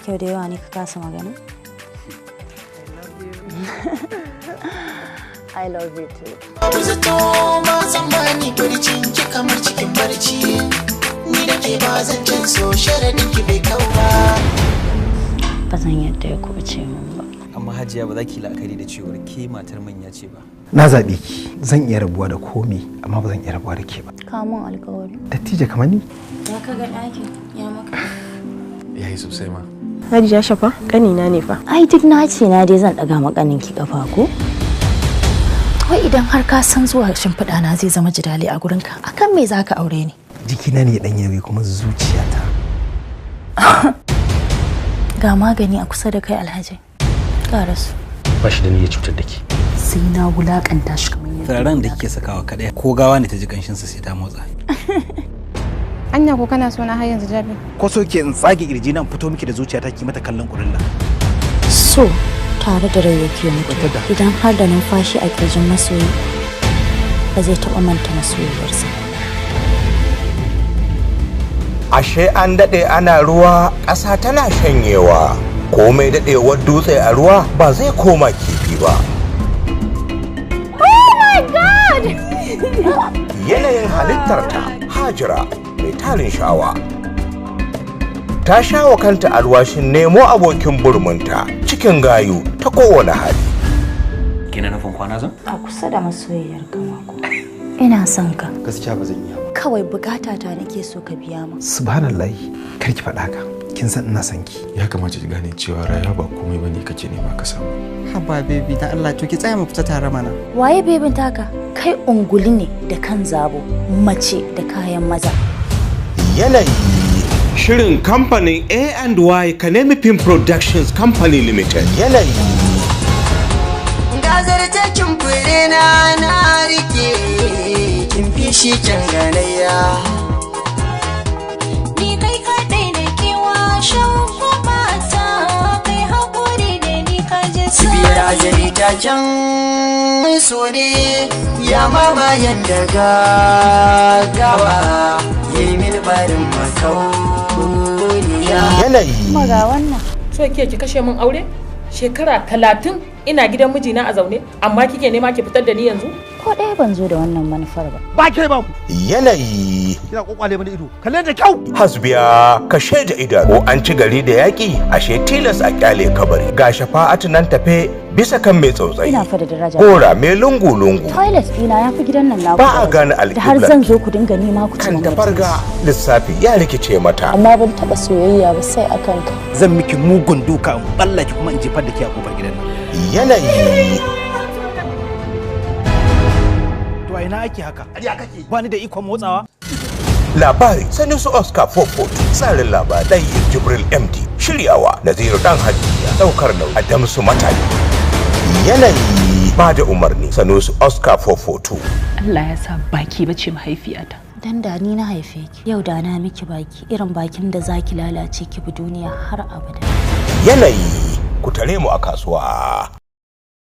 kyau da yawa ne ka kasa magana? I love you too. Zato ba zamani barcin ki kamar cikin barci. Ni da ke ba zan can so sharadin ki bai kau ba. Ba zan yadda ya kuɓuce min ba. Amma Hajiya ba za ki la'akari da cewar ke matar manya ce ba. Na zaɓe ki, zan iya rabuwa da komai amma ba zan iya rabuwa da ke ba. Ka mun alƙawari. Dattija kamar ni? Ya ka ga ɗakin ya maka. Ya yi sosai ma. Hajiya Shafa, ƙanina ne fa. Ai duk na ce na dai zan ɗaga makanin ki ƙafa ko? Wai idan har ka san zuwa shimfiɗa na zai zama jidali a gurinka, akan me za ka aure ni? Jikina ne ɗan yawe kuma zuciyata. Ga magani a kusa da kai Alhaji. Ka rasu. Ba shi da niyyar cutar da ke. Sai na wulakanta shi kamar yadda. Turaren da kike sakawa kaɗai ko gawa ne ta ji ƙanshinsa sai ta motsa. Anya ko kana so na har yanzu Jabi? Ko so ke in tsage kirji nan fito miki da zuciyata ki mata kallon kurilla. So tare da rai yake mutu. Idan har da numfashi a kirjin masoyi ba zai taɓa manta masoyiyarsa. Ashe an daɗe ana ruwa ƙasa tana shanyewa. Komai daɗewar dutse a ruwa ba zai koma kifi ba. Oh my God! Yanayin halittarta Hajira mai tarin sha'awa. Ta sha wa kanta alwashin nemo abokin burmunta cikin gayu ta kowane hali. Kina nufin kwana zan? A kusa da masoyiyar ka mako. Ina son ka. Gaskiya ba zan iya ba. Kawai bukata ta nake so ka biya min. Subhanallahi, kar ki faɗa ka. Kin san ina son ki. Ya kamata ki gane cewa rayuwa ba komai bane kake nema ka samu. Haba baby da Allah to ki tsaya mu fita tare mana. Waye bebin taka? Kai unguli ne da kan zabo, mace da kayan maza. Yanayi shirin kamfanin A&Y Kanemi Film Productions Company Limited. Yanayi Gazar ta kin fure na rike kin fi shi can ganayya. Ni kai kaɗai da kewa shan mata kai haƙuri da ni ka ji sa. Biyar ajali ta can mai so ne ya ma bayan da gagawa yayi mil barin makauniya. Yanayi Kuma ga wannan. So ke ki kashe min aure? Shekara 30 ina gidan mijina a zaune amma kike nema ki fitar da ni yanzu? Ko ɗaya ban zo da wannan manufar ba. Ba ke ba. Yanayi Kina kokwale mana ido. Kalle da kyau. hasbiya kashe da idanu an ci gari da yaƙi ashe tilas a kyale kabari ga shafa'atu nan tafe bisa kan mai tsautsayi Ina fa da daraja. gora mai lungu-lungu Toilet ɗina ya fi gidan nan na. ba a gane Da har alƙiblar zan zo ku dinga nema ku ci kan mun tafarga lissafi ya rikice mata Amma ban taɓa soyayya ba sai a kanka. Zan miki mugun duka in ballaki kuma in jefar da ke a kofar gidan nan. yanayi To a ina ake haka? Ariya kake? Ba ni da ikon motsawa? labari sanin su Oscar Fofot tsarin labarai Jibril MD shiryawa Naziru Dan Hajiya daukar nau Adamsu Matali yanayi ba da umarni Sanusi Oscar Fofotu. Allah ya sa baki bace mahaifiyata. Dan da ni na haife ki. Yau da na miki baki irin bakin da zaki lalace ki bi duniya har abada. Yanayi ku tare mu a kasuwa.